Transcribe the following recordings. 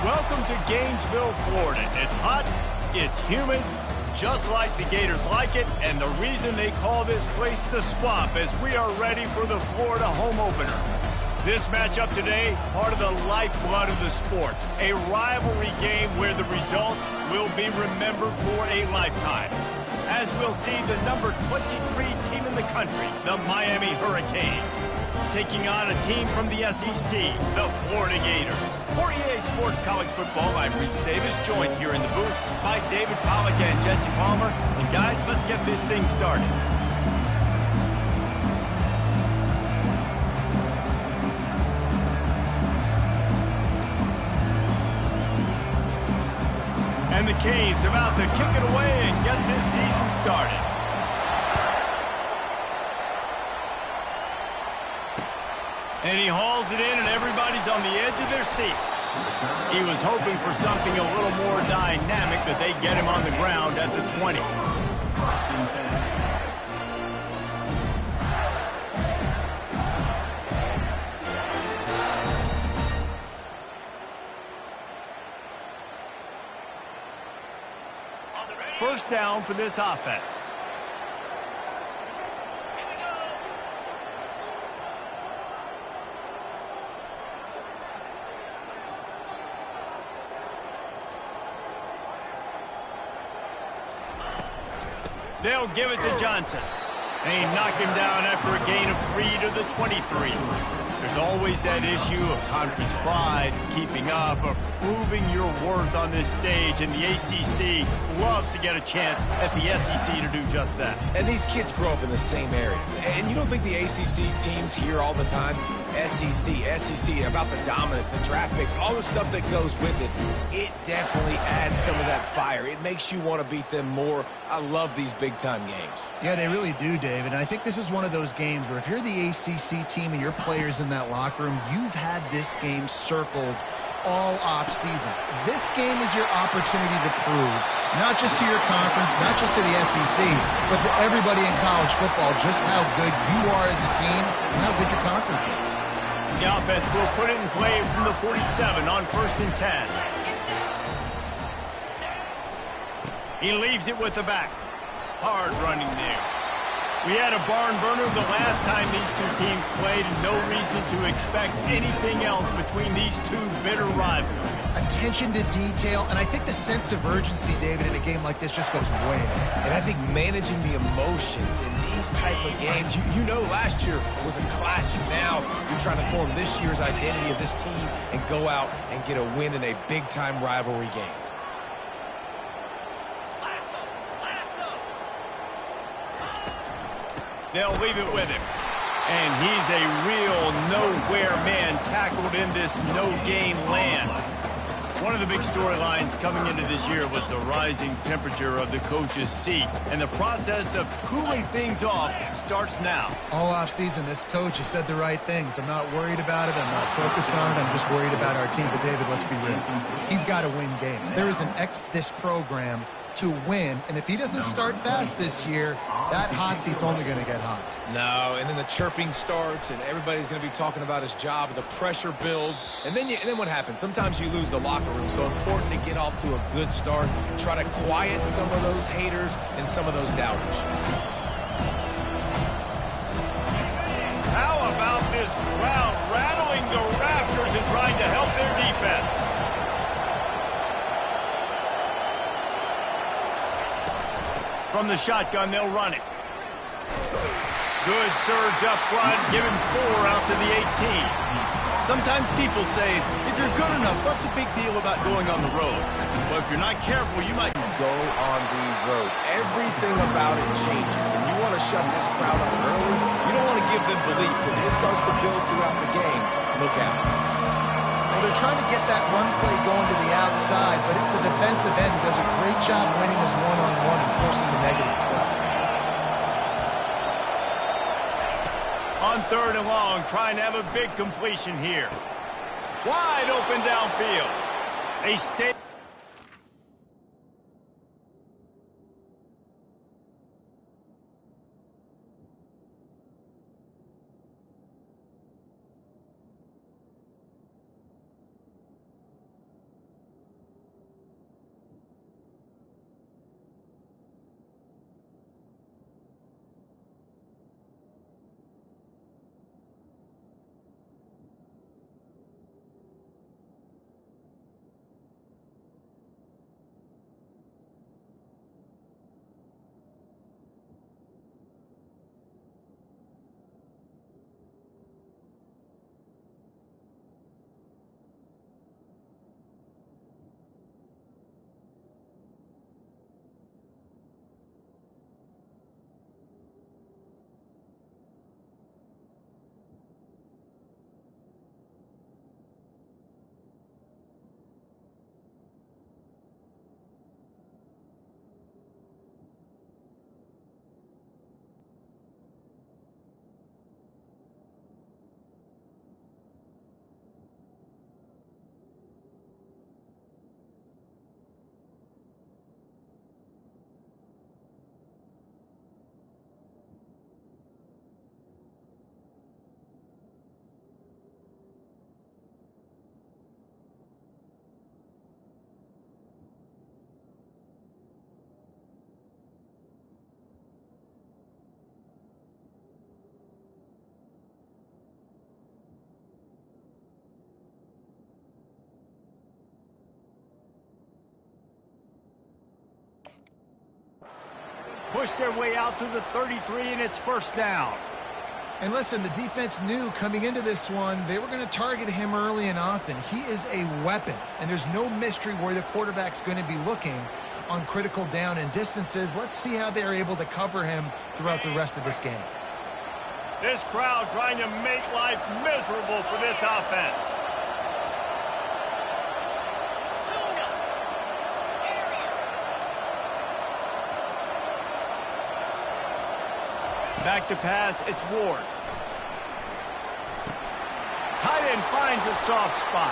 Welcome to Gainesville, Florida. It's hot, it's humid, just like the Gators like it, and the reason they call this place the Swamp as we are ready for the Florida home opener. This matchup today, part of the lifeblood of the sport, a rivalry game where the results will be remembered for a lifetime. As we'll see the number 23 team in the country, the Miami Hurricanes, taking on a team from the SEC, the Florida Gators. For EA Sports College Football, I'm Reese Davis, joined here in the booth by David Pollack and Jesse Palmer. And guys, let's get this thing started. And the Canes about to kick it away and get this season started. And he hauls it in, and everybody's on the edge of their seats. He was hoping for something a little more dynamic, but they get him on the ground at the 20. First down for this offense. They'll give it to Johnson. And he knocked him down after a gain of 3 to the 23. There's always that issue of conference pride, keeping up, or proving your worth on this stage, and the ACC loves to get a chance at the SEC to do just that. And these kids grow up in the same area. And you don't think the ACC teams hear all the time, SEC, about the dominance, the draft picks, all the stuff that goes with it. It definitely adds some of that fire. It makes you want to beat them more. I love these big-time games. Yeah, they really do, David. And I think this is one of those games where if you're the ACC team and your players in that locker room, you've had this game circled all off-season. This game is your opportunity to prove, not just to your conference, not just to the SEC, but to everybody in college football, just how good you are as a team and how good your conference is. The offense will put it in play from the 47 on 1st and 10. He leaves it with the back. Hard running there. We had a barn burner the last time these two teams played, and no reason to expect anything else between these two bitter rivals. Attention to detail, and I think the sense of urgency, David, in a game like this just goes way up. And I think managing the emotions in these type of games, you know last year was a classic. Now you're trying to form this year's identity of this team and go out and get a win in a big-time rivalry game. They'll leave it with him. And he's a real nowhere man tackled in this no-gain land. One of the big storylines coming into this year was the rising temperature of the coach's seat. And the process of cooling things off starts now. All offseason, this coach has said the right things. I'm not worried about it. I'm not focused on it. I'm just worried about our team. But, David, let's be real. He's got to win games. There is an this program to win, and if he doesn't start fast this year, that hot seat's only going to get hot. No, and then the chirping starts, and everybody's going to be talking about his job. The pressure builds, and then what happens? Sometimes you lose the locker room. So important to get off to a good start. Try to quiet some of those haters and some of those doubters. How about this crowd rattling the rafters and trying to help their defense? From the shotgun, they'll run it. Good surge up front, give him 4 out to the 18. Sometimes people say, if you're good enough, what's the big deal about going on the road? Well, if you're not careful, you might go on the road. Everything about it changes, and you want to shut this crowd up early. You don't want to give them belief, because if it starts to build throughout the game, look out. Well, they're trying to get that run play going to the outside, but it's the defensive end who does a great job winning his one-on-one and forcing the negative play. On 3rd and long, trying to have a big completion here. Wide open downfield. They stay. push their way out to the 33, and it's first down. And listen, the defense knew coming into this one, they were going to target him early and often. He is a weapon, and there's no mystery where the quarterback's going to be looking on critical down and distances. Let's see how they're able to cover him throughout the rest of this game. This crowd trying to make life miserable for this offense. Back to pass, it's Ward. Tight end finds a soft spot.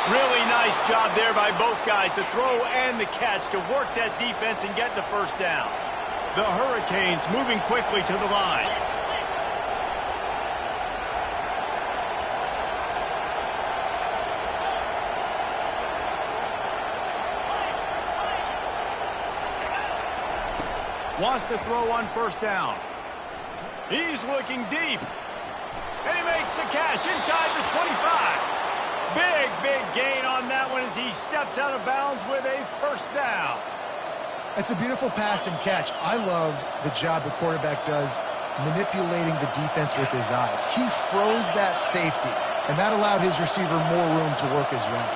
Really nice job there by both guys to throw and the catch to work that defense and get the first down. The Hurricanes moving quickly to the line. Wants to throw on first down. He's looking deep. And he makes the catch inside the 25. Big gain on that one as he steps out of bounds with a first down. It's a beautiful pass and catch. I love the job the quarterback does manipulating the defense with his eyes. He froze that safety, and that allowed his receiver more room to work his route.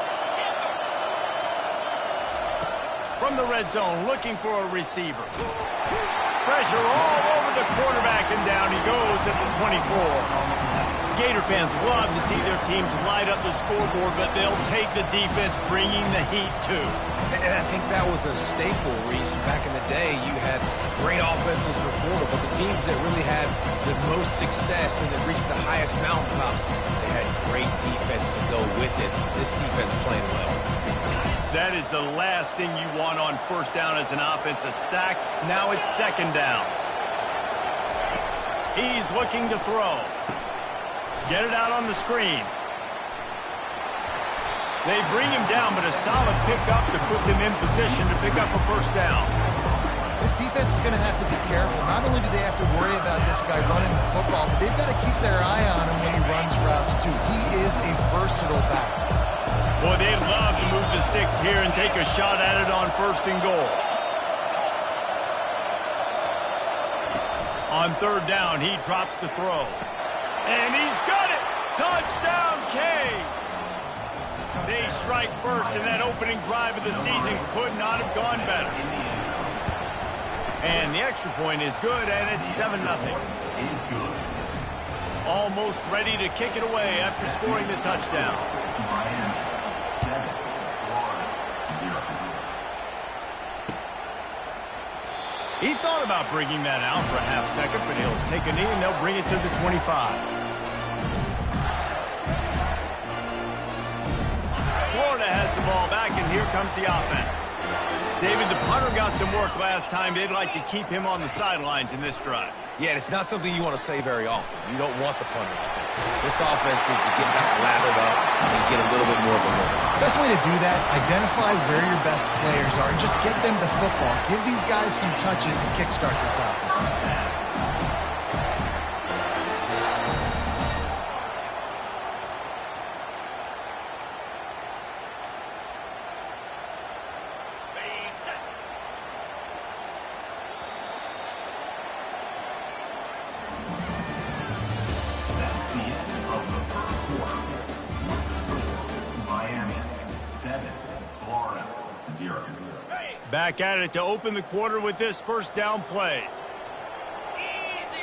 From the red zone, looking for a receiver. Pressure all over the quarterback, and down he goes at the 24. Gator fans love to see their teams light up the scoreboard, but they'll take the defense bringing the heat too. And I think that was a staple, Reese. Back in the day, you had great offenses for Florida, but the teams that really had the most success and that reached the highest mountaintops, they had great defense to go with it. This defense playing well. That is the last thing you want on first down as an offensive sack. Now it's second down. He's looking to throw. Get it out on the screen. They bring him down, but a solid pickup to put them in position to pick up a first down. This defense is going to have to be careful. Not only do they have to worry about this guy running the football, but they've got to keep their eye on him when he runs routes too. He is a versatile back. Boy, they'd love to move the sticks here and take a shot at it on first and goal. On third down, he drops to throw. And he's got it! Touchdown, Canes! They strike first, and that opening drive of the season could not have gone better. And the extra point is good, and it's 7-0. Almost ready to kick it away after scoring the touchdown. He thought about bringing that out for a half second, but he'll take a knee and they'll bring it to the 25. Florida has the ball back, and here comes the offense. David, the punter got some work last time. They'd like to keep him on the sidelines in this drive. Yeah, it's not something you want to say very often. You don't want the punter out there. This offense needs to get back lathered up and get a little bit more of a look. Best way to do that, identify where your best players are and just get them the football. Give these guys some touches to kickstart this offense. Back at it to open the quarter with this first down play.